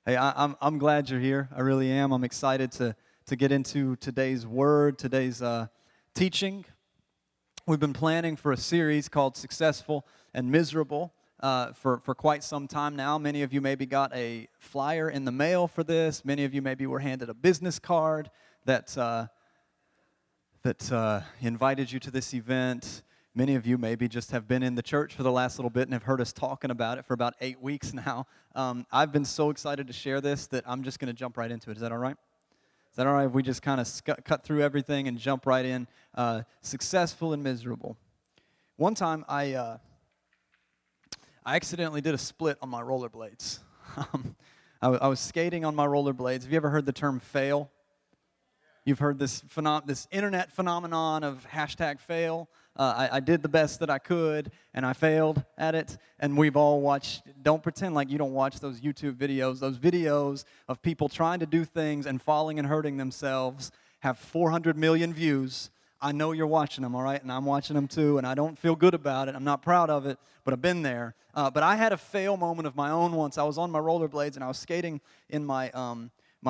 Hey, I'm glad you're here. I really am. I'm excited to get into today's word, today's teaching. We've been planning for a series called Successful and Miserable for quite some time now. Many of you maybe got a flyer in the mail for this. Many of you maybe were handed a business card that invited you to this event. Many of you maybe just have been in the church for the last little bit and have heard us talking about it for about 8 weeks now. I've been so excited to share this that I'm just going to jump right into it. Is that all right? Is that all right if we just kind of cut through everything and jump right in? Successful and miserable. One time I accidentally did a split on my rollerblades. I was skating on my rollerblades. Have you ever heard the term fail? You've heard this internet phenomenon of hashtag fail. I did the best that I could, and I failed at it. And we've all watched, don't pretend like you don't watch those YouTube videos. Those videos of people trying to do things and falling and hurting themselves have 400 million views. I know you're watching them, all right? And I'm watching them too, and I don't feel good about it. I'm not proud of it, but I've been there. But I had a fail moment of my own once. I was on my rollerblades, and I was skating in my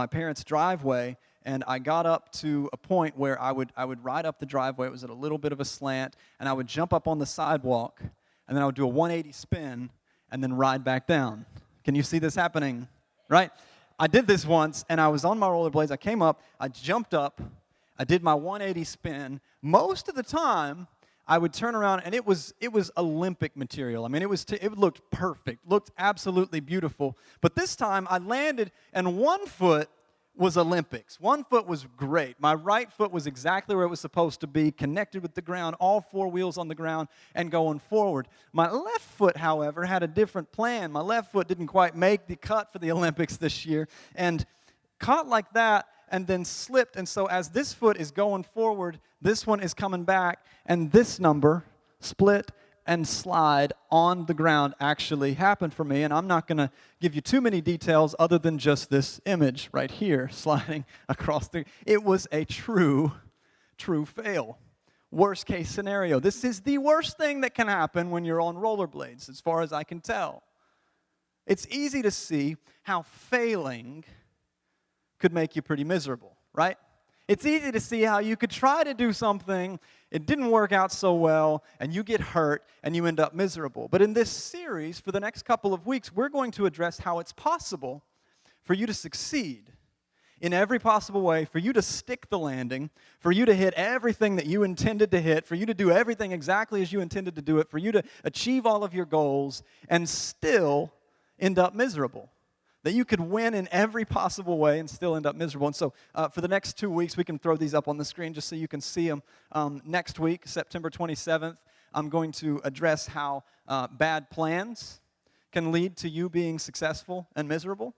parents' driveway. And I got up to a point where I would ride up the driveway. It was at a little bit of a slant, and I would jump up on the sidewalk, and then I would do a 180 spin, and then ride back down. Can you see this happening? Right? I did this once, and I was on my rollerblades. I came up, I jumped up, I did my 180 spin. Most of the time, I would turn around, and it was Olympic material. I mean, it looked perfect, looked absolutely beautiful. But this time, I landed, and one foot was Olympics. One foot was great. My right foot was exactly where it was supposed to be, connected with the ground, all four wheels on the ground, and going forward. My left foot, however, had a different plan. My left foot didn't quite make the cut for the Olympics this year, and caught like that, and then slipped. And so as this foot is going forward, this one is coming back, and this number, split and slide on the ground, actually happened for me. And I'm not going to give you too many details other than just this image right here sliding across it was a true fail. Worst case scenario. This is the worst thing that can happen when you're on rollerblades, as far as I can tell. It's easy to see how failing could make you pretty miserable, right? It's easy to see how you could try to do something, it didn't work out so well, and you get hurt, and you end up miserable. But in this series, for the next couple of weeks, we're going to address how it's possible for you to succeed in every possible way, for you to stick the landing, for you to hit everything that you intended to hit, for you to do everything exactly as you intended to do it, for you to achieve all of your goals, and still end up miserable. That you could win in every possible way and still end up miserable. And so for the next 2 weeks, we can throw these up on the screen just so you can see them. Next week, September 27th, I'm going to address how bad plans can lead to you being successful and miserable.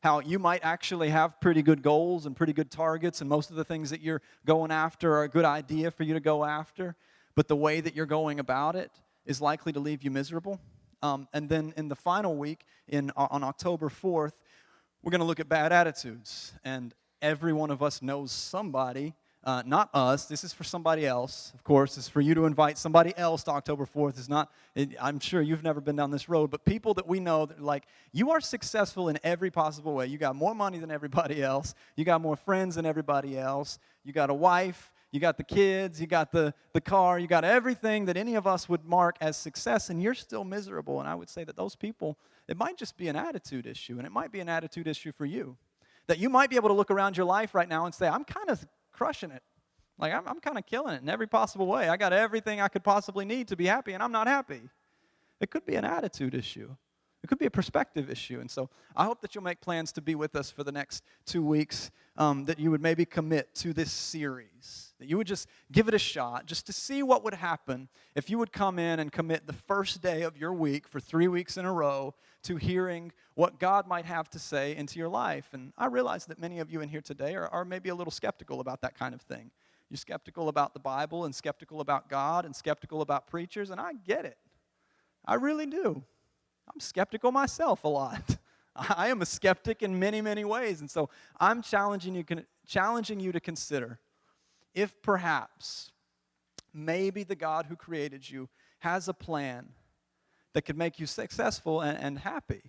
How you might actually have pretty good goals and pretty good targets, and most of the things that you're going after are a good idea for you to go after, but the way that you're going about it is likely to leave you miserable. And then in the final week, on October 4th, we're going to look at bad attitudes. And every one of us knows somebody, not us, this is for somebody else. Of course, it's for you to invite somebody else to October 4th. I'm sure you've never been down this road, but people that we know that like, you are successful in every possible way. You got more money than everybody else. You got more friends than everybody else. You got a wife. You got the kids, you got the car, you got everything that any of us would mark as success, and you're still miserable. And I would say that those people, it might just be an attitude issue, and it might be an attitude issue for you. That you might be able to look around your life right now and say, I'm kind of crushing it. Like, I'm kind of killing it in every possible way. I got everything I could possibly need to be happy, and I'm not happy. It could be an attitude issue. It could be a perspective issue. And so I hope that you'll make plans to be with us for the next 2 weeks, that you would maybe commit to this series, that you would just give it a shot, just to see what would happen if you would come in and commit the first day of your week for 3 weeks in a row to hearing what God might have to say into your life. And I realize that many of you in here today are maybe a little skeptical about that kind of thing. You're skeptical about the Bible and skeptical about God and skeptical about preachers, and I get it. I really do. I'm skeptical myself a lot. I am a skeptic in many, many ways. And so I'm challenging you to consider if perhaps maybe the God who created you has a plan that could make you successful and happy.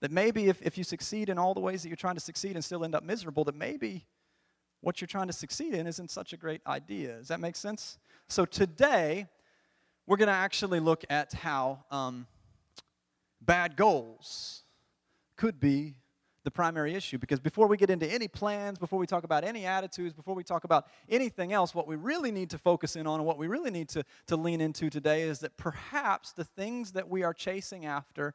That maybe if you succeed in all the ways that you're trying to succeed and still end up miserable, that maybe what you're trying to succeed in isn't such a great idea. Does that make sense? So today, we're going to actually look at how bad goals could be the primary issue. Because before we get into any plans, before we talk about any attitudes, before we talk about anything else, what we really need to focus in on and what we really need to lean into today is that perhaps the things that we are chasing after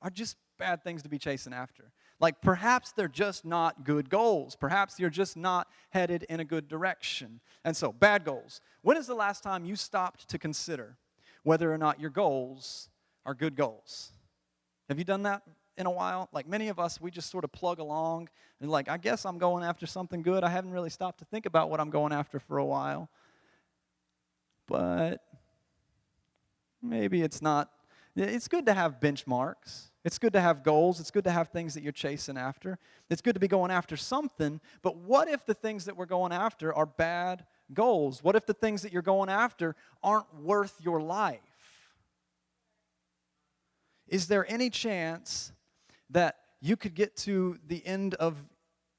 are just bad things to be chasing after. Like perhaps they're just not good goals. Perhaps you're just not headed in a good direction. And so, bad goals. When is the last time you stopped to consider whether or not your goals are good goals? Have you done that in a while? Like many of us, we just sort of plug along and like, I guess I'm going after something good. I haven't really stopped to think about what I'm going after for a while. But maybe it's not. It's good to have benchmarks. It's good to have goals. It's good to have things that you're chasing after. It's good to be going after something. But what if the things that we're going after are bad goals? What if the things that you're going after aren't worth your life? Is there any chance that you could get to the end of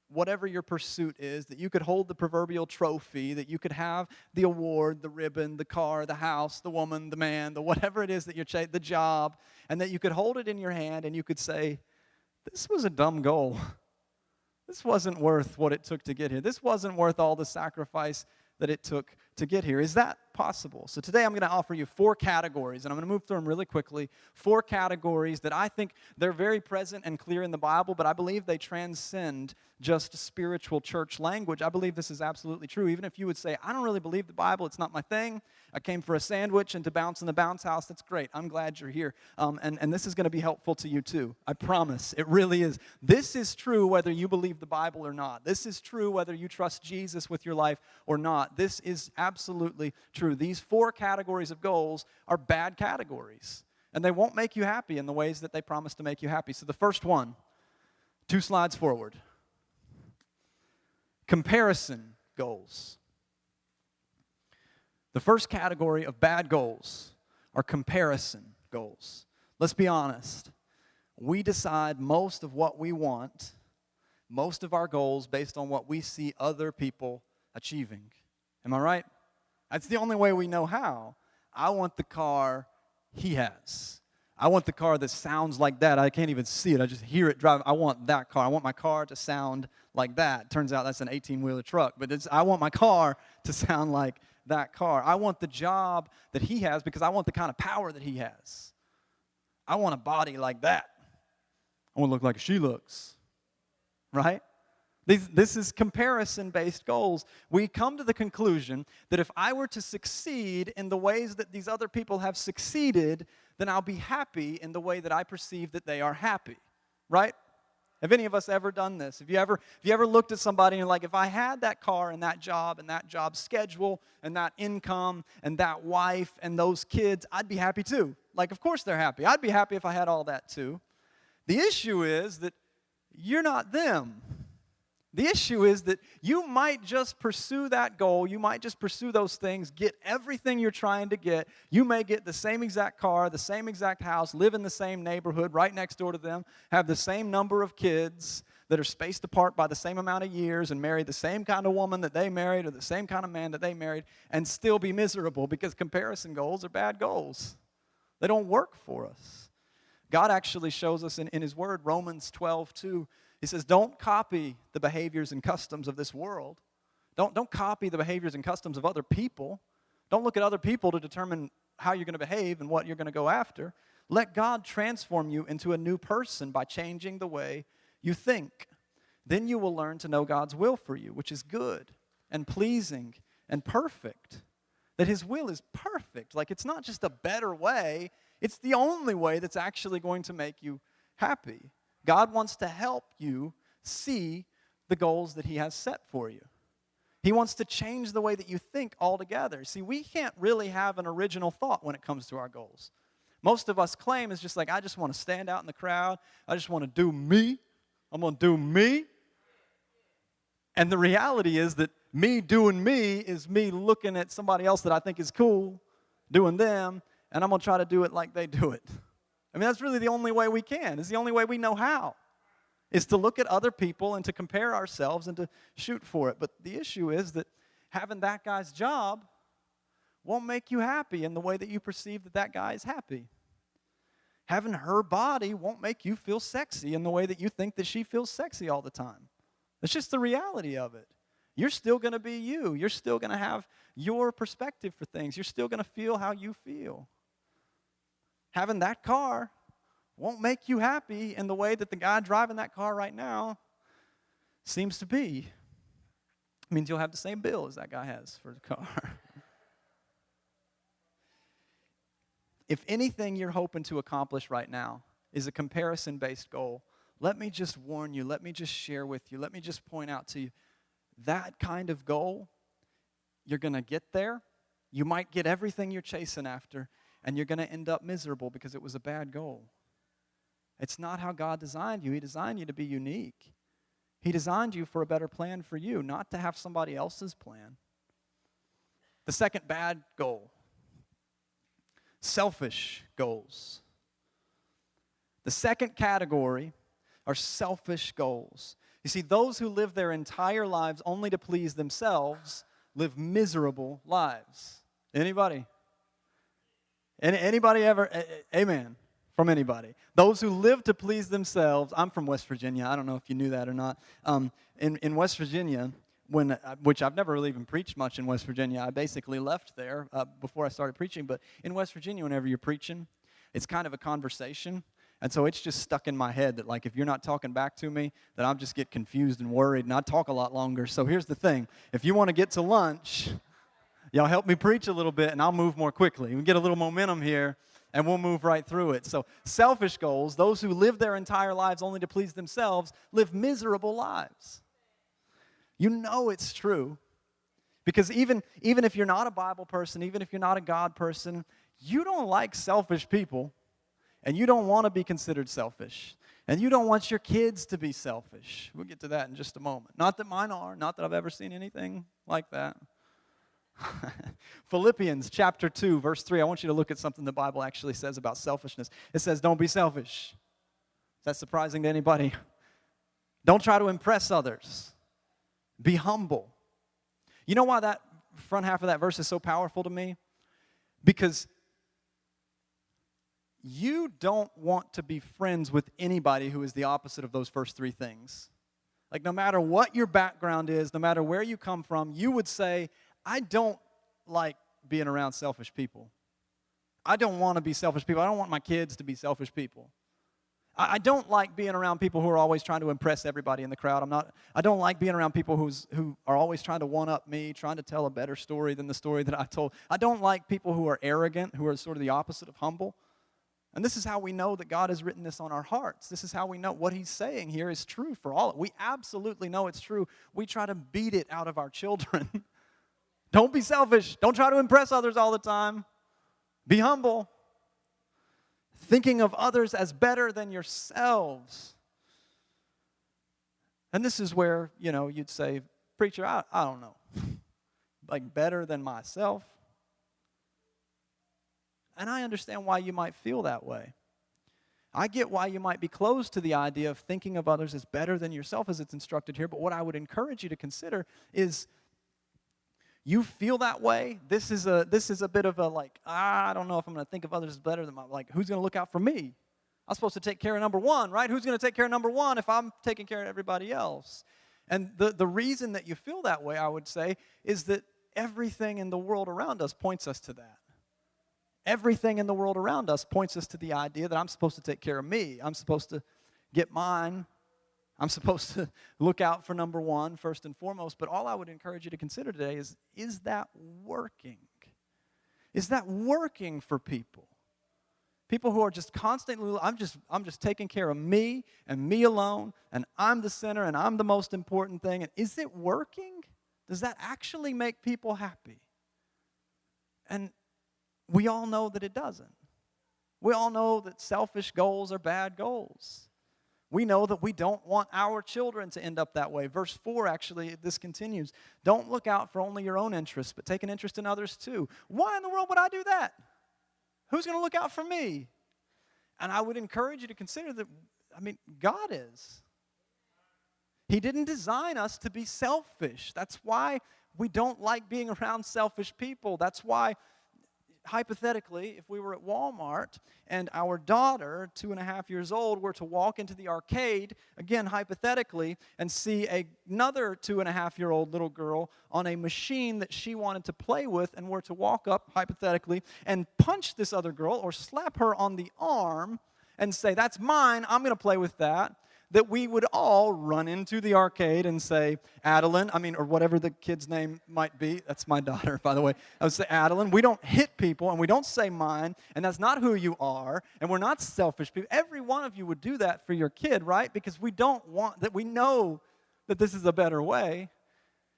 whatever your pursuit is, that you could hold the proverbial trophy, that you could have the award, the ribbon, the car, the house, the woman, the man, the whatever it is that you're chasing, the job, and that you could hold it in your hand and you could say, this was a dumb goal. This wasn't worth what it took to get here. This wasn't worth all the sacrifice that it took to get here. Is that possible? So today I'm going to offer you 4 categories, and I'm going to move through them really quickly. 4 categories that I think they're very present and clear in the Bible, but I believe they transcend just spiritual church language. I believe this is absolutely true. Even if you would say, I don't really believe the Bible, it's not my thing. I came for a sandwich and to bounce in the bounce house. That's great. I'm glad you're here. And this is going to be helpful to you too. I promise. It really is. This is true whether you believe the Bible or not. This is true whether you trust Jesus with your life or not. This is absolutely true. These 4 categories of goals are bad categories. And they won't make you happy in the ways that they promise to make you happy. So the first one, 2 slides forward. Comparison goals. The first category of bad goals are comparison goals. Let's be honest. We decide most of what we want, most of our goals, based on what we see other people achieving. Am I right? That's the only way we know how. I want the car he has. I want the car that sounds like that. I can't even see it. I just hear it drive. I want that car. I want my car to sound like that. Turns out that's an 18-wheeler truck. But I want my car to sound like that car. I want the job that he has because I want the kind of power that he has. I want a body like that. I want to look like she looks. Right? This is comparison-based goals. We come to the conclusion that if I were to succeed in the ways that these other people have succeeded, then I'll be happy in the way that I perceive that they are happy. Right? Have any of us ever done this? Have you ever looked at somebody and you're like, if I had that car and that job schedule and that income and that wife and those kids, I'd be happy too. Like, of course they're happy. I'd be happy if I had all that too. The issue is that you're not them. The issue is that you might just pursue that goal. You might just pursue those things, get everything you're trying to get. You may get the same exact car, the same exact house, live in the same neighborhood right next door to them, have the same number of kids that are spaced apart by the same amount of years and marry the same kind of woman that they married or the same kind of man that they married and still be miserable because comparison goals are bad goals. They don't work for us. God actually shows us in His Word, Romans 12:2. He says, don't copy the behaviors and customs of this world. Don't copy the behaviors and customs of other people. Don't look at other people to determine how you're going to behave and what you're going to go after. Let God transform you into a new person by changing the way you think. Then you will learn to know God's will for you, which is good and pleasing and perfect. That His will is perfect. Like, it's not just a better way. It's the only way that's actually going to make you happy. God wants to help you see the goals that He has set for you. He wants to change the way that you think altogether. See, we can't really have an original thought when it comes to our goals. Most of us claim is just like, I just want to stand out in the crowd. I just want to do me. I'm going to do me. And the reality is that me doing me is me looking at somebody else that I think is cool, doing them, and I'm going to try to do it like they do it. I mean, that's really the only way we can. It's the only way we know how, is to look at other people and to compare ourselves and to shoot for it. But the issue is that having that guy's job won't make you happy in the way that you perceive that that guy is happy. Having her body won't make you feel sexy in the way that you think that she feels sexy all the time. It's just the reality of it. You're still going to be you. You're still going to have your perspective for things. You're still going to feel how you feel. Having that car won't make you happy in the way that the guy driving that car right now seems to be. It means you'll have the same bill as that guy has for the car. If anything you're hoping to accomplish right now is a comparison-based goal, let me just warn you, let me just share with you, let me just point out to you, that kind of goal, you're going to get there, you might get everything you're chasing after, and you're going to end up miserable because it was a bad goal. It's not how God designed you. He designed you to be unique. He designed you for a better plan for you, not to have somebody else's plan. The second bad goal, selfish goals. The second category are selfish goals. You see, those who live their entire lives only to please themselves live miserable lives. Anybody? Anybody ever? Amen. From anybody. Those who live to please themselves. I'm from West Virginia. I don't know if you knew that or not. In West Virginia, which I've never really even preached much in West Virginia. I basically left there before I started preaching. But in West Virginia, whenever you're preaching, it's kind of a conversation. And so it's just stuck in my head that, like, if you're not talking back to me, then I'll just get confused and worried, and I talk a lot longer. So here's the thing. If you want to get to lunch, y'all help me preach a little bit, and I'll move more quickly. We get a little momentum here, and we'll move right through it. So selfish goals, those who live their entire lives only to please themselves, live miserable lives. You know it's true. Because even if you're not a Bible person, even if you're not a God person, you don't like selfish people, and you don't want to be considered selfish, and you don't want your kids to be selfish. We'll get to that in just a moment. Not that mine are, not that I've ever seen anything like that. Philippians chapter 2, verse 3. I want you to look at something the Bible actually says about selfishness. It says, don't be selfish. Is that surprising to anybody? Don't try to impress others. Be humble. You know why that front half of that verse is so powerful to me? Because you don't want to be friends with anybody who is the opposite of those first three things. Like, no matter what your background is, no matter where you come from, you would say, I don't like being around selfish people. I don't want to be selfish people. I don't want my kids to be selfish people. I don't like being around people who are always trying to impress everybody in the crowd. I don't like being around people who are always trying to one-up me, trying to tell a better story than the story that I told. I don't like people who are arrogant, who are sort of the opposite of humble. And this is how we know that God has written this on our hearts. This is how we know what He's saying here is true for all. We absolutely know it's true. We try to beat it out of our children. Don't be selfish. Don't try to impress others all the time. Be humble. Thinking of others as better than yourselves. And this is where, you'd say, preacher, I don't know. Like, better than myself? And I understand why you might feel that way. I get why you might be closed to the idea of thinking of others as better than yourself as it's instructed here. But what I would encourage you to consider is, you feel that way. This is a bit of a I don't know if I'm going to think of others as better than who's going to look out for me? I'm supposed to take care of number one, right? Who's going to take care of number one if I'm taking care of everybody else? And the reason that you feel that way, I would say, is that everything in the world around us points us to that. Everything in the world around us points us to the idea that I'm supposed to take care of me. I'm supposed to get mine. I'm supposed to look out for number one first and foremost. But all I would encourage you to consider today is that working? Is that working for people? People who are just constantly, I'm just taking care of me and me alone, and I'm the center and I'm the most important thing. And is it working? Does that actually make people happy? And we all know that it doesn't. We all know that selfish goals are bad goals. We know that we don't want our children to end up that way. Verse 4, actually, this continues. Don't look out for only your own interests, but take an interest in others too. Why in the world would I do that? Who's going to look out for me? And I would encourage you to consider that, God is. He didn't design us to be selfish. That's why we don't like being around selfish people. That's why, hypothetically, if we were at Walmart and our daughter, 2.5 years old, were to walk into the arcade, again, hypothetically, and see another 2.5-year-old little girl on a machine that she wanted to play with, and were to walk up, hypothetically, and punch this other girl or slap her on the arm and say, "That's mine, I'm going to play with that," that we would all run into the arcade and say, "Adeline," or whatever the kid's name might be. That's my daughter, by the way. I would say, "Adeline, we don't hit people, and we don't say mine, and that's not who you are, and we're not selfish people." Every one of you would do that for your kid, right? Because we don't want that. We know that this is a better way,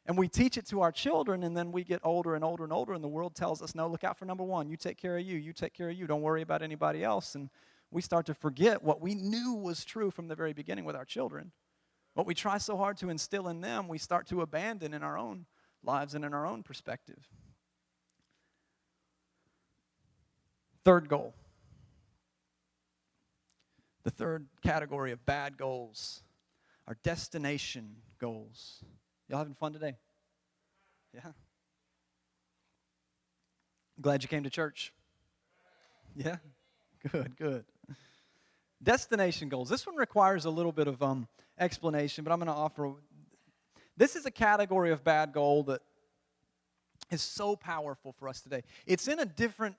and we teach it to our children, and then we get older and older and older, and the world tells us, "No, look out for number one. You take care of you. You take care of you. Don't worry about anybody else." And we start to forget what we knew was true from the very beginning with our children. What we try so hard to instill in them, we start to abandon in our own lives and in our own perspective. Third goal. The third category of bad goals are destination goals. Y'all having fun today? Yeah? Glad you came to church. Yeah? Good. Destination goals. This one requires a little bit of explanation, but I'm going to offer. This is a category of bad goal that is so powerful for us today. It's in a different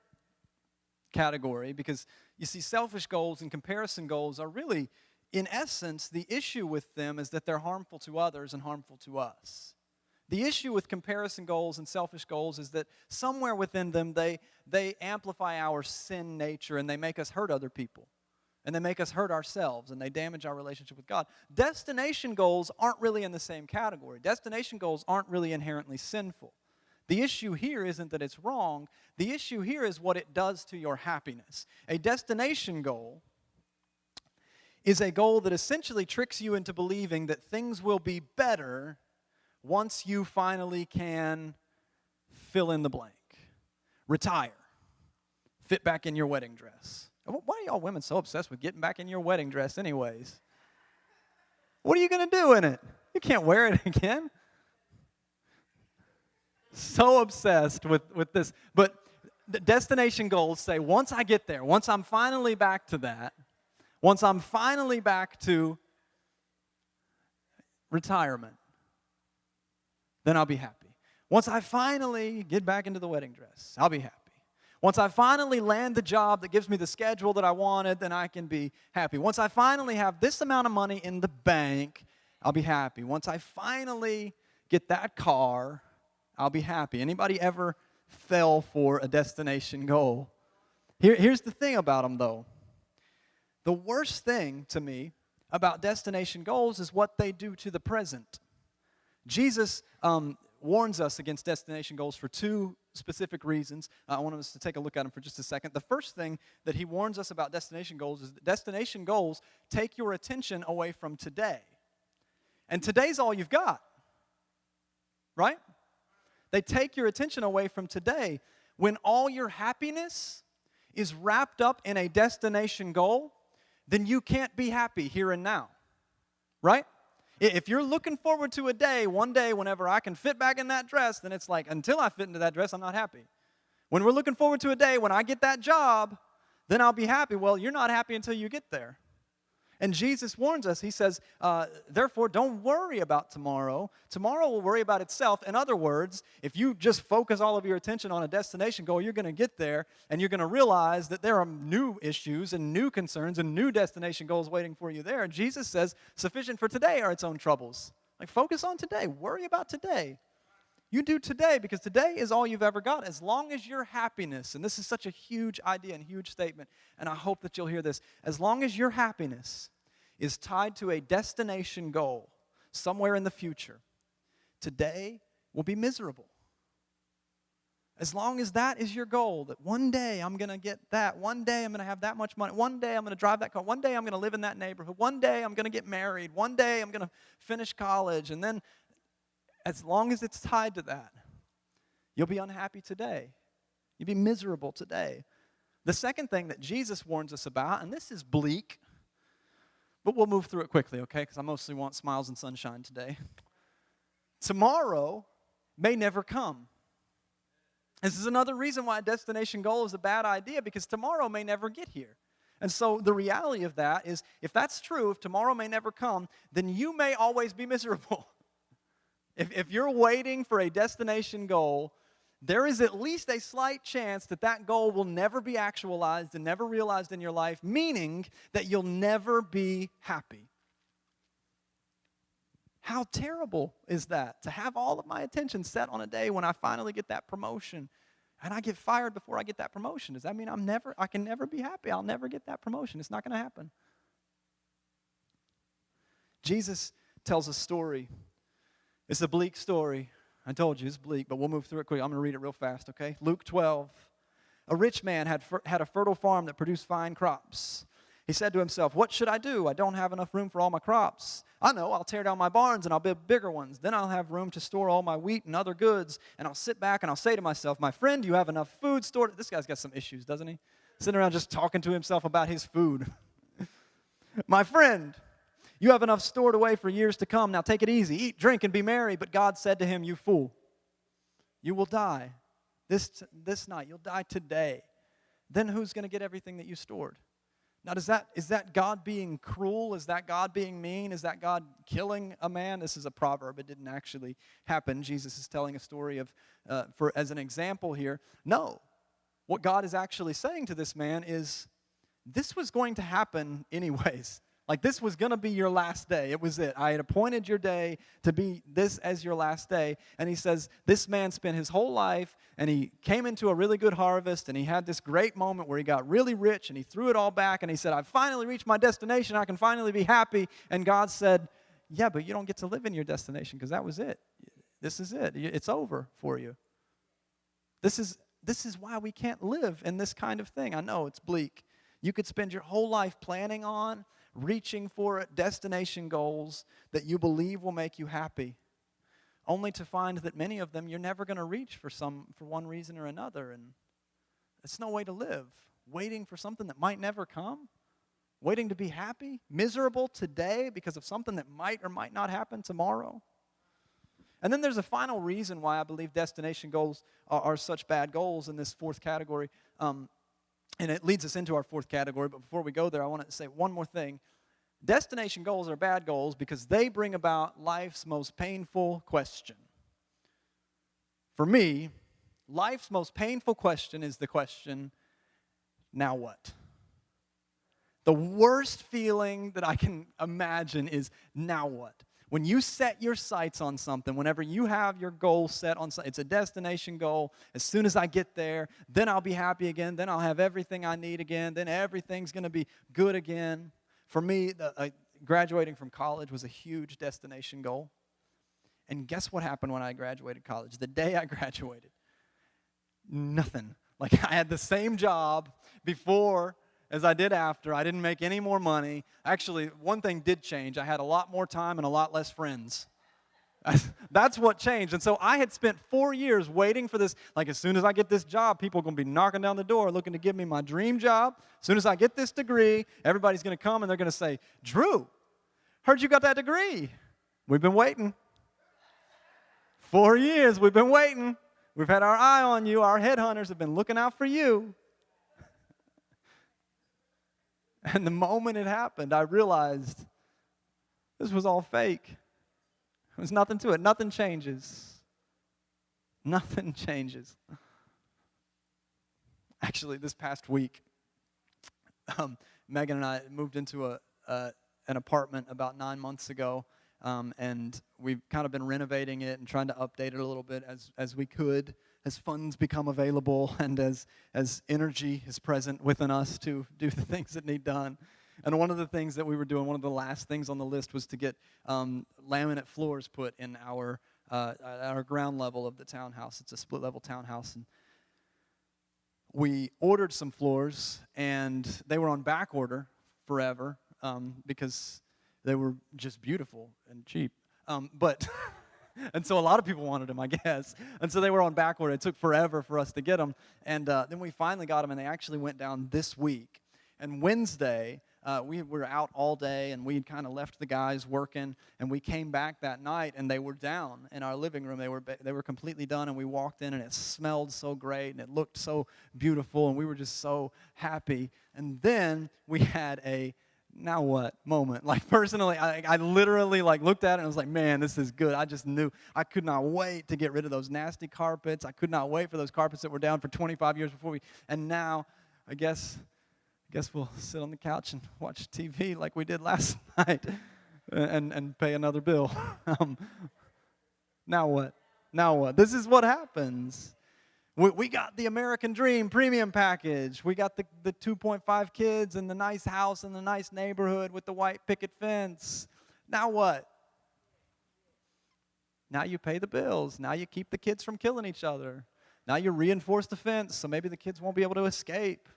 category because, you see, selfish goals and comparison goals are really, in essence, the issue with them is that they're harmful to others and harmful to us. The issue with comparison goals and selfish goals is that somewhere within them, they amplify our sin nature, and they make us hurt other people. And they make us hurt ourselves, and they damage our relationship with God. Destination goals aren't really in the same category. Destination goals aren't really inherently sinful. The issue here isn't that it's wrong. The issue here is what it does to your happiness. A destination goal is a goal that essentially tricks you into believing that things will be better once you finally can fill in the blank. Retire. Fit back in your wedding dress. Why are y'all women so obsessed with getting back in your wedding dress anyways? What are you going to do in it? You can't wear it again. So obsessed with this. But the destination goals say, once I get there, once I'm finally back to that, once I'm finally back to retirement, then I'll be happy. Once I finally get back into the wedding dress, I'll be happy. Once I finally land the job that gives me the schedule that I wanted, then I can be happy. Once I finally have this amount of money in the bank, I'll be happy. Once I finally get that car, I'll be happy. Anybody ever fell for a destination goal? Here's the thing about them, though. The worst thing to me about destination goals is what they do to the present. Jesus warns us against destination goals for two specific reasons. I want us to take a look at them for just a second. The first thing that he warns us about destination goals is that destination goals take your attention away from today. And today's all you've got, right? They take your attention away from today. When all your happiness is wrapped up in a destination goal, then you can't be happy here and now, right? If you're looking forward to one day whenever I can fit back in that dress, then it's like, until I fit into that dress, I'm not happy. When we're looking forward to a day when I get that job, then I'll be happy. Well, you're not happy until you get there. And Jesus warns us. He says, therefore, don't worry about tomorrow. Tomorrow will worry about itself. In other words, if you just focus all of your attention on a destination goal, you're going to get there, and you're going to realize that there are new issues and new concerns and new destination goals waiting for you there. And Jesus says, sufficient for today are its own troubles. Like, focus on today. Worry about today. You do today, because today is all you've ever got. As long as your happiness, and this is such a huge idea and huge statement, and I hope that you'll hear this, as long as your happiness is tied to a destination goal somewhere in the future, today will be miserable. As long as that is your goal, that one day I'm going to get that, one day I'm going to have that much money, one day I'm going to drive that car, one day I'm going to live in that neighborhood, one day I'm going to get married, one day I'm going to finish college, and then as long as it's tied to that, you'll be unhappy today. You'll be miserable today. The second thing that Jesus warns us about, and this is bleak, but we'll move through it quickly, okay? Because I mostly want smiles and sunshine today. Tomorrow may never come. This is another reason why a destination goal is a bad idea, because tomorrow may never get here. And so the reality of that is, if that's true, if tomorrow may never come, then you may always be miserable. If you're waiting for a destination goal, there is at least a slight chance that that goal will never be actualized and never realized in your life, meaning that you'll never be happy. How terrible is that, to have all of my attention set on a day when I finally get that promotion and I get fired before I get that promotion? Does that mean I can never be happy? I'll never get that promotion. It's not going to happen. Jesus tells a story. It's a bleak story. I told you it's bleak, but we'll move through it quickly. I'm going to read it real fast, okay? Luke 12. A rich man had a fertile farm that produced fine crops. He said to himself, "What should I do? I don't have enough room for all my crops. I know, I'll tear down my barns and I'll build bigger ones. Then I'll have room to store all my wheat and other goods. And I'll sit back and I'll say to myself, my friend, you have enough food stored." This guy's got some issues, doesn't he? Sitting around just talking to himself about his food. "My friend, you have enough stored away for years to come. Now take it easy. Eat, drink, and be merry." But God said to him, "You fool, you will die this night. You'll die today. Then who's going to get everything that you stored?" Now, is that God being cruel? Is that God being mean? Is that God killing a man? This is a proverb. It didn't actually happen. Jesus is telling a story as an example here. No. What God is actually saying to this man is, this was going to happen anyways. Like, this was going to be your last day. It was it. I had appointed your day to be this as your last day. And he says, this man spent his whole life, and he came into a really good harvest, and he had this great moment where he got really rich, and he threw it all back, and he said, "I've finally reached my destination. I can finally be happy." And God said, "Yeah, but you don't get to live in your destination, because that was it. This is it. It's over for you." This is why we can't live in this kind of thing. I know it's bleak. You could spend your whole life planning on, reaching for destination goals that you believe will make you happy, only to find that many of them you're never going to reach for one reason or another. And it's no way to live. Waiting for something that might never come, waiting to be happy, miserable today because of something that might or might not happen tomorrow. And then there's a final reason why I believe destination goals are such bad goals in this fourth category. And it leads us into our fourth category, but before we go there, I want to say one more thing. Destination goals are bad goals because they bring about life's most painful question. For me, life's most painful question is the question, now what? The worst feeling that I can imagine is, now what? When you set your sights on something, whenever you have your goal set on something, it's a destination goal. As soon as I get there, then I'll be happy again. Then I'll have everything I need again. Then everything's going to be good again. For me, graduating from college was a huge destination goal. And guess what happened when I graduated college? The day I graduated, nothing. Like, I had the same job before as I did after. I didn't make any more money. Actually, one thing did change. I had a lot more time and a lot less friends. That's what changed. And so I had spent 4 years waiting for this. Like, as soon as I get this job, people are going to be knocking down the door looking to give me my dream job. As soon as I get this degree, everybody's going to come and they're going to say, "Drew, heard you got that degree. We've been waiting. 4 years, we've been waiting. We've had our eye on you. Our headhunters have been looking out for you." And the moment it happened, I realized this was all fake. There's nothing to it. Nothing changes. Nothing changes. Actually, this past week, Megan and I moved into an apartment about 9 months ago, and we've kind of been renovating it and trying to update it a little bit as we could, as funds become available and as energy is present within us to do the things that need done. And one of the things that we were doing, one of the last things on the list was to get laminate floors put in our ground level of the townhouse. It's a split-level townhouse. And we ordered some floors, and they were on back order forever because they were just beautiful and cheap. But And so a lot of people wanted them, I guess. And so they were on back order. It took forever for us to get them. And then we finally got them, and they actually went down this week. And Wednesday, we were out all day, and we had kind of left the guys working, and we came back that night, and they were down in our living room. They were completely done, and we walked in, and it smelled so great, and it looked so beautiful, and we were just so happy. And then we had a now what moment. Like, personally, I literally looked at it and I was like, man, this is good. I just knew. I could not wait to get rid of those nasty carpets. I could not wait for those carpets that were down for 25 years before and now I guess we'll sit on the couch and watch TV like we did last night and pay another bill. Now what? This is what happens. We got the American Dream premium package. We got the 2.5 kids and the nice house and the nice neighborhood with the white picket fence. Now what? Now you pay the bills. Now you keep the kids from killing each other. Now you reinforce the fence so maybe the kids won't be able to escape.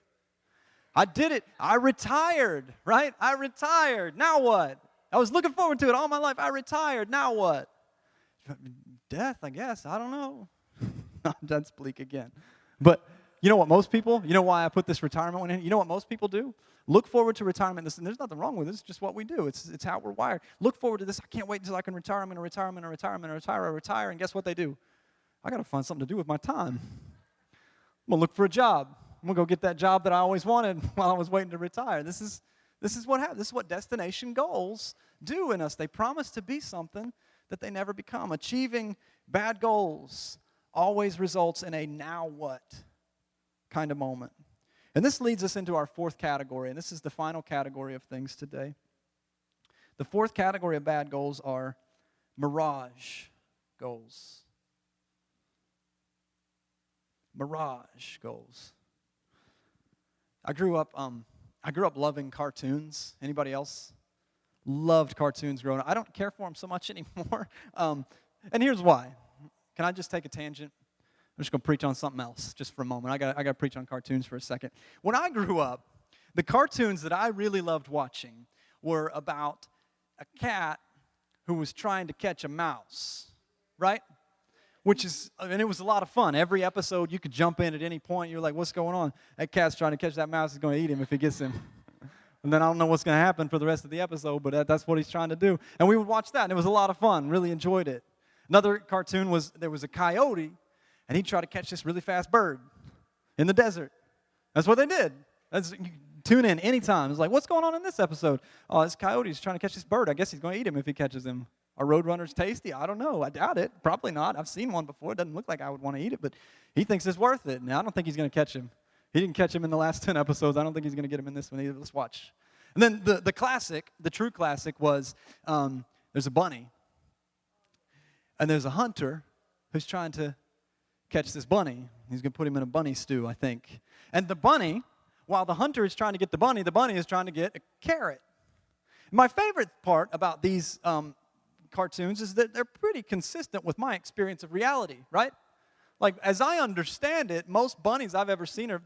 I did it. I retired, right? I retired. Now what? I was looking forward to it all my life. I retired. Now what? Death, I guess. I don't know. That's bleak again. But you know what most people, you know why I put this retirement one in? You know what most people do? Look forward to retirement. And there's nothing wrong with it. It's just what we do. It's how we're wired. Look forward to this. I can't wait until I can retire. I'm going to retire. I'm going to retire. I'm going to retire. I retire. And guess what they do? I got to find something to do with my time. I'm going to look for a job. I'm going to go get that job that I always wanted while I was waiting to retire. This is what happens. This is what destination goals do in us. They promise to be something that they never become. Achieving bad goals always results in a now what kind of moment. And this leads us into our fourth category, and this is the final category of things today. The fourth category of bad goals are mirage goals. Mirage goals. I grew up loving cartoons. Anybody else? Loved cartoons growing up. I don't care for them so much anymore. And here's why. Can I just take a tangent? I'm just going to preach on something else just for a moment. I got to preach on cartoons for a second. When I grew up, the cartoons that I really loved watching were about a cat who was trying to catch a mouse, right? And it was a lot of fun. Every episode, you could jump in at any point. You're like, what's going on? That cat's trying to catch that mouse. He's going to eat him if he gets him. And then I don't know what's going to happen for the rest of the episode, but that's what he's trying to do. And we would watch that, and it was a lot of fun. Really enjoyed it. Another cartoon there was a coyote, and he'd try to catch this really fast bird in the desert. That's what they did. You tune in anytime. It's like, what's going on in this episode? Oh, this coyote's trying to catch this bird. I guess he's going to eat him if he catches him. Are Roadrunners tasty? I don't know. I doubt it. Probably not. I've seen one before. It doesn't look like I would want to eat it, but he thinks it's worth it. Now, I don't think he's going to catch him. He didn't catch him in the last 10 episodes. I don't think he's going to get him in this one either. Let's watch. And then the classic, the true classic was there's a bunny. And there's a hunter who's trying to catch this bunny. He's going to put him in a bunny stew, I think. And the bunny, while the hunter is trying to get the bunny is trying to get a carrot. My favorite part about these cartoons is that they're pretty consistent with my experience of reality, right? Like, as I understand it, most bunnies I've ever seen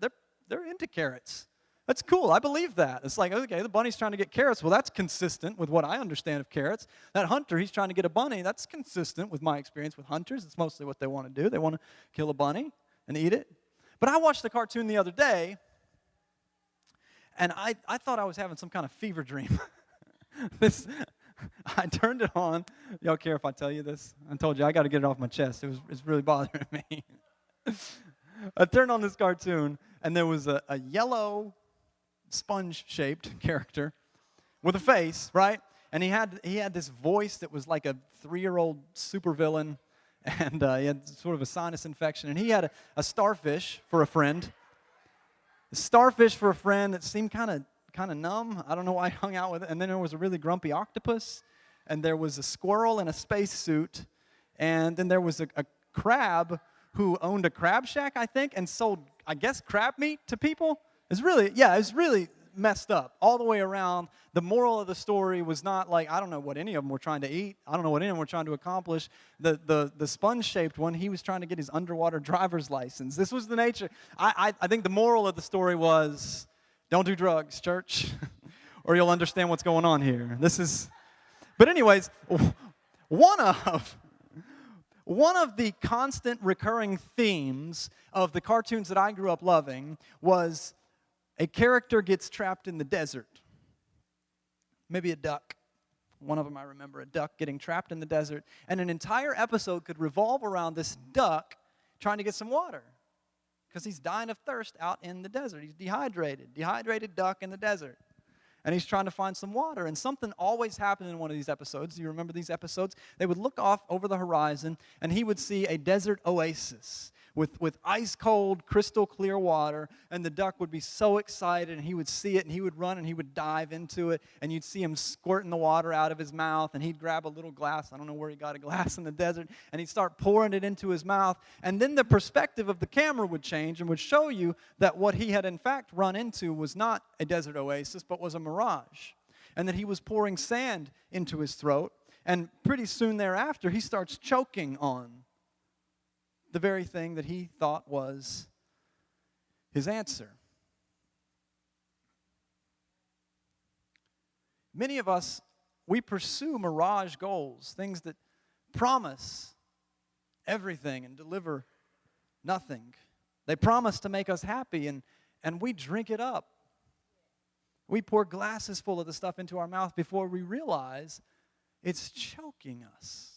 they're into carrots. That's cool. I believe that. It's like, okay, the bunny's trying to get carrots. Well, that's consistent with what I understand of carrots. That hunter, he's trying to get a bunny. That's consistent with my experience with hunters. It's mostly what they want to do. They want to kill a bunny and eat it. But I watched the cartoon the other day, and I thought I was having some kind of fever dream. I turned it on. Y'all care if I tell you this? I told you, I got to get it off my chest. It's really bothering me. I turned on this cartoon, and there was a yellow sponge-shaped character with a face, right? And he had this voice that was like a 3-year-old supervillain, and he had sort of a sinus infection. And he had a starfish for a friend. A starfish for a friend that seemed kind of numb. I don't know why I hung out with it. And then there was a really grumpy octopus, and there was a squirrel in a spacesuit, and then there was a crab who owned a crab shack, I think, and sold, I guess, crab meat to people. It's really messed up all the way around. The moral of the story was not like, I don't know what any of them were trying to eat. I don't know what any of them were trying to accomplish. The sponge-shaped one, he was trying to get his underwater driver's license. This was the nature. I think the moral of the story was, don't do drugs, church, or you'll understand what's going on here. But anyways, one of one of the constant recurring themes of the cartoons that I grew up loving was a character gets trapped in the desert. Maybe a duck. One of them I remember, a duck getting trapped in the desert. And an entire episode could revolve around this duck trying to get some water because he's dying of thirst out in the desert. He's dehydrated duck in the desert. And he's trying to find some water. And something always happened in one of these episodes. Do you remember these episodes? They would look off over the horizon, and he would see a desert oasis with ice-cold, crystal-clear water. And the duck would be so excited, and he would see it, and he would run, and he would dive into it. And you'd see him squirting the water out of his mouth, and he'd grab a little glass. I don't know where he got a glass in the desert. And he'd start pouring it into his mouth. And then the perspective of the camera would change and would show you that what he had, in fact, run into was not a desert oasis, but was a mirage, and that he was pouring sand into his throat, and pretty soon thereafter he starts choking on the very thing that he thought was his answer. Many of us, we pursue mirage goals, things that promise everything and deliver nothing. They promise to make us happy, and we drink it up. We pour glasses full of the stuff into our mouth before we realize it's choking us.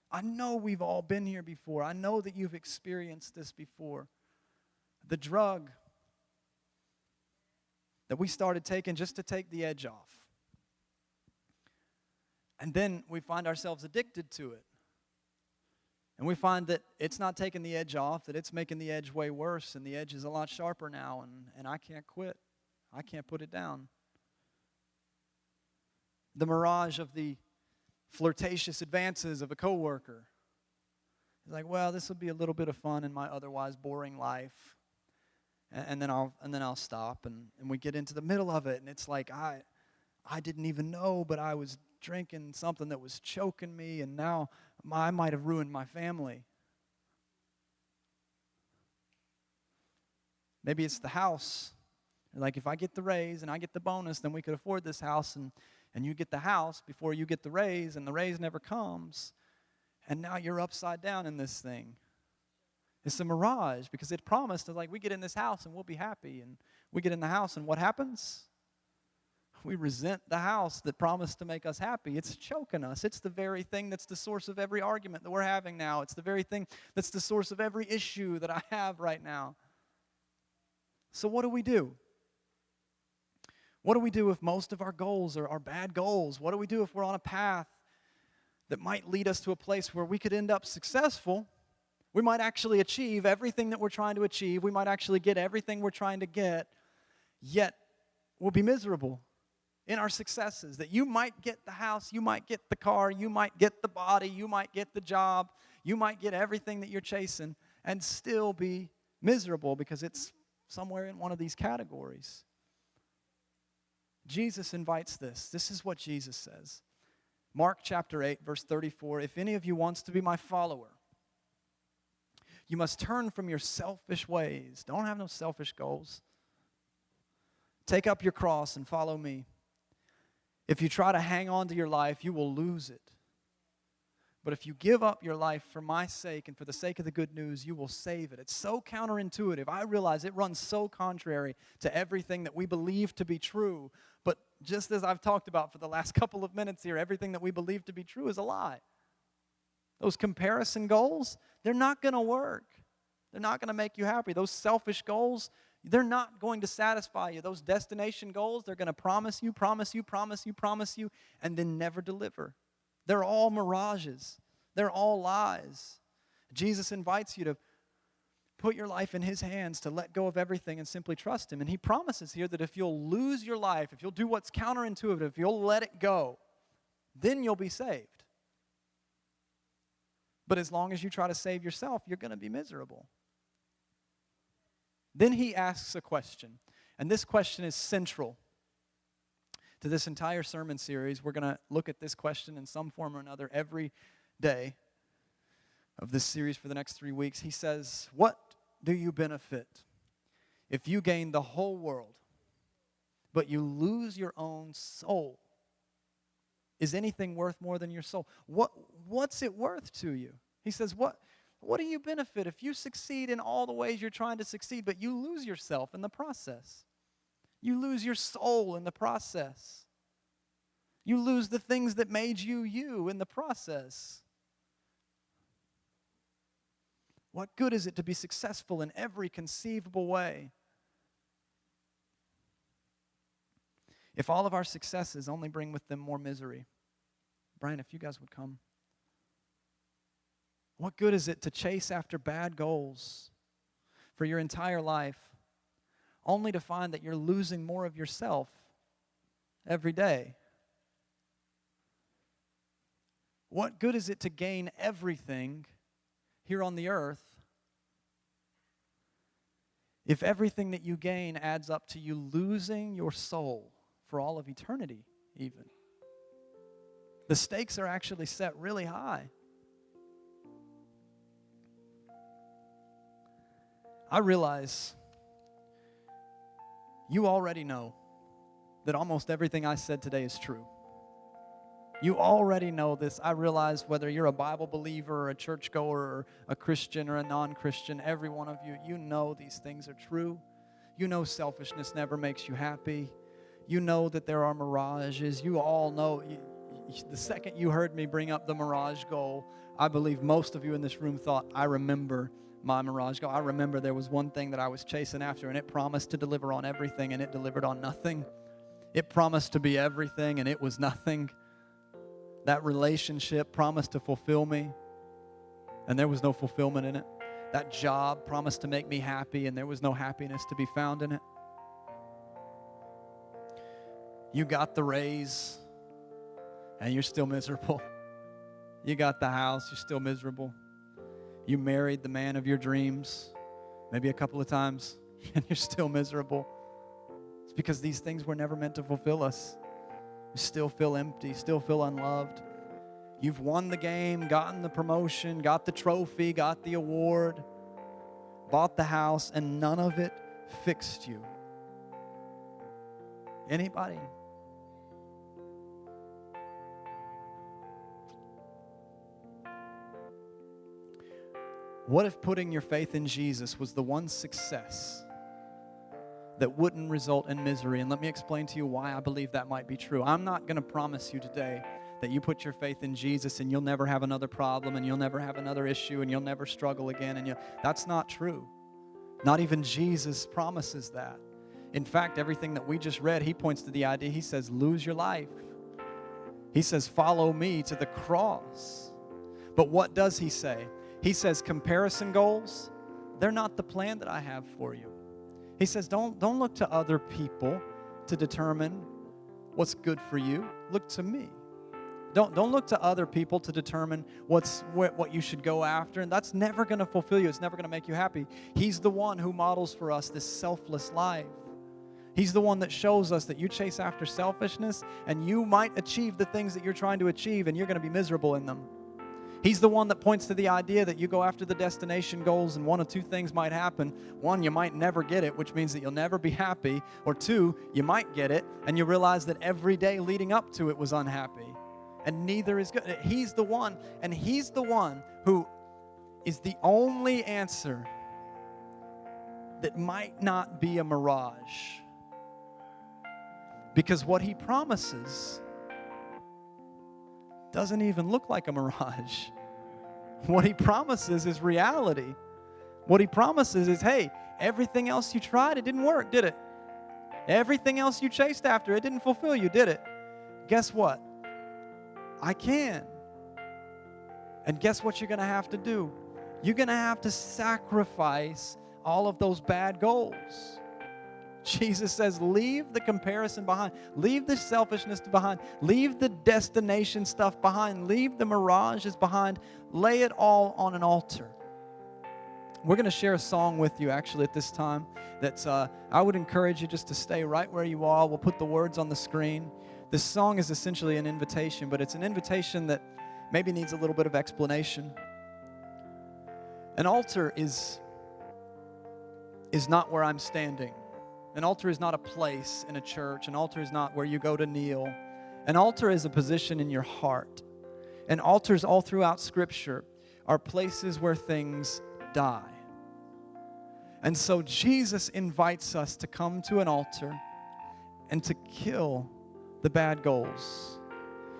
I know we've all been here before. I know that you've experienced this before. The drug that we started taking just to take the edge off. And then we find ourselves addicted to it. And we find that it's not taking the edge off, that it's making the edge way worse, and the edge is a lot sharper now, and I can't quit. I can't put it down. The mirage of the flirtatious advances of a coworker. It's like, well, this will be a little bit of fun in my otherwise boring life. And then I'll stop, and we get into the middle of it, and it's like I didn't even know, but I was drinking something that was choking me, and now I might have ruined my family. Maybe it's the house. Like, if I get the raise and I get the bonus, then we could afford this house, and you get the house before you get the raise, and the raise never comes. And now you're upside down in this thing. It's a mirage because it promised, like, we get in this house and we'll be happy. And we get in the house, and what happens? We resent the house that promised to make us happy. It's choking us. It's the very thing that's the source of every argument that we're having now. It's the very thing that's the source of every issue that I have right now. So what do we do? What do we do if most of our goals are bad goals? What do we do if we're on a path that might lead us to a place where we could end up successful? We might actually achieve everything that we're trying to achieve. We might actually get everything we're trying to get, yet we'll be miserable in our successes. That you might get the house, you might get the car, you might get the body, you might get the job, you might get everything that you're chasing and still be miserable because it's somewhere in one of these categories. Jesus invites this. This is what Jesus says. Mark chapter 8, verse 34, if any of you wants to be my follower, you must turn from your selfish ways. Don't have no selfish goals. Take up your cross and follow me. If you try to hang on to your life, you will lose it. But if you give up your life for my sake and for the sake of the good news, you will save it. It's so counterintuitive. I realize it runs so contrary to everything that we believe to be true. But just as I've talked about for the last couple of minutes here, everything that we believe to be true is a lie. Those comparison goals, they're not going to work. They're not going to make you happy. Those selfish goals, they're not going to satisfy you. Those destination goals, they're going to promise you, and then never deliver. They're all mirages. They're all lies. Jesus invites you to put your life in His hands, to let go of everything and simply trust Him. And He promises here that if you'll lose your life, if you'll do what's counterintuitive, if you'll let it go, then you'll be saved. But as long as you try to save yourself, you're going to be miserable. Then He asks a question, and this question is central to this entire sermon series. We're going to look at this question in some form or another every day of this series for the next 3 weeks. He says, what do you benefit if you gain the whole world, but you lose your own soul? Is anything worth more than your soul? What's it worth to you? He says, what do you benefit if you succeed in all the ways you're trying to succeed, but you lose yourself in the process? You lose your soul in the process. You lose the things that made you you in the process. What good is it to be successful in every conceivable way if all of our successes only bring with them more misery? Brian, if you guys would come. What good is it to chase after bad goals for your entire life only to find that you're losing more of yourself every day? What good is it to gain everything here on the earth if everything that you gain adds up to you losing your soul for all of eternity even? The stakes are actually set really high. I realize you already know that almost everything I said today is true. You already know this. I realize whether you're a Bible believer or a churchgoer or a Christian or a non-Christian, every one of you, you know these things are true. You know selfishness never makes you happy. You know that there are mirages. You all know. The second you heard me bring up the mirage goal, I believe most of you in this room thought, I remember my mirage goal. I remember there was one thing that I was chasing after, and it promised to deliver on everything, and it delivered on nothing. It promised to be everything, and it was nothing. That relationship promised to fulfill me, and there was no fulfillment in it. That job promised to make me happy, and there was no happiness to be found in it. You got the raise, and you're still miserable. You got the house, you're still miserable. You married the man of your dreams, maybe a couple of times, and you're still miserable. It's because these things were never meant to fulfill us. You still feel empty, still feel unloved. You've won the game, gotten the promotion, got the trophy, got the award, bought the house, and none of it fixed you. Anybody? What if putting your faith in Jesus was the one success that wouldn't result in misery? And let me explain to you why I believe that might be true. I'm not going to promise you today that you put your faith in Jesus and you'll never have another problem and you'll never have another issue and you'll never struggle again. And that's not true. Not even Jesus promises that. In fact, everything that we just read, he points to the idea. He says, lose your life. He says, follow me to the cross. But what does he say? He says, comparison goals, they're not the plan that I have for you. He says, don't look to other people to determine what's good for you. Look to me. Don't look to other people to determine what you should go after. And that's never going to fulfill you. It's never going to make you happy. He's the one who models for us this selfless life. He's the one that shows us that you chase after selfishness and you might achieve the things that you're trying to achieve and you're going to be miserable in them. He's the one that points to the idea that you go after the destination goals and one of two things might happen. One, you might never get it, which means that you'll never be happy. Or two, you might get it and you realize that every day leading up to it was unhappy. And neither is good. He's the one, and he's the one who is the only answer that might not be a mirage. Because what he promises doesn't even look like a mirage. What he promises is reality. What he promises is, hey, everything else you tried, it didn't work, did it? Everything else you chased after, it didn't fulfill you, did it? Guess what? I can. And guess what you're going to have to do? You're going to have to sacrifice all of those bad goals. Jesus says, leave the comparison behind. Leave the selfishness behind. Leave the destination stuff behind. Leave the mirages behind. Lay it all on an altar. We're going to share a song with you actually at this time that's I would encourage you just to stay right where you are. We'll put the words on the screen. This song is essentially an invitation, but it's an invitation that maybe needs a little bit of explanation. An altar is not where I'm standing. An altar is not a place in a church. An altar is not where you go to kneel. An altar is a position in your heart. And altars all throughout Scripture are places where things die. And so Jesus invites us to come to an altar and to kill the bad goals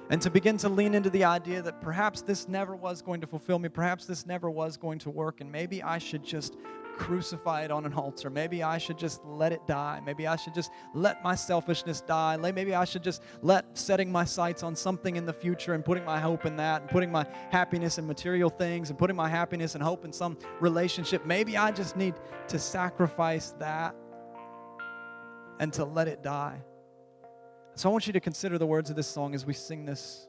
and to begin to lean into the idea that perhaps this never was going to fulfill me, perhaps this never was going to work, and maybe I should just crucify it on an altar. Maybe I should just let it die. Maybe I should just let my selfishness die. Maybe I should just let setting my sights on something in the future and putting my hope in that and putting my happiness in material things and putting my happiness and hope in some relationship. Maybe I just need to sacrifice that and to let it die. So I want you to consider the words of this song as we sing this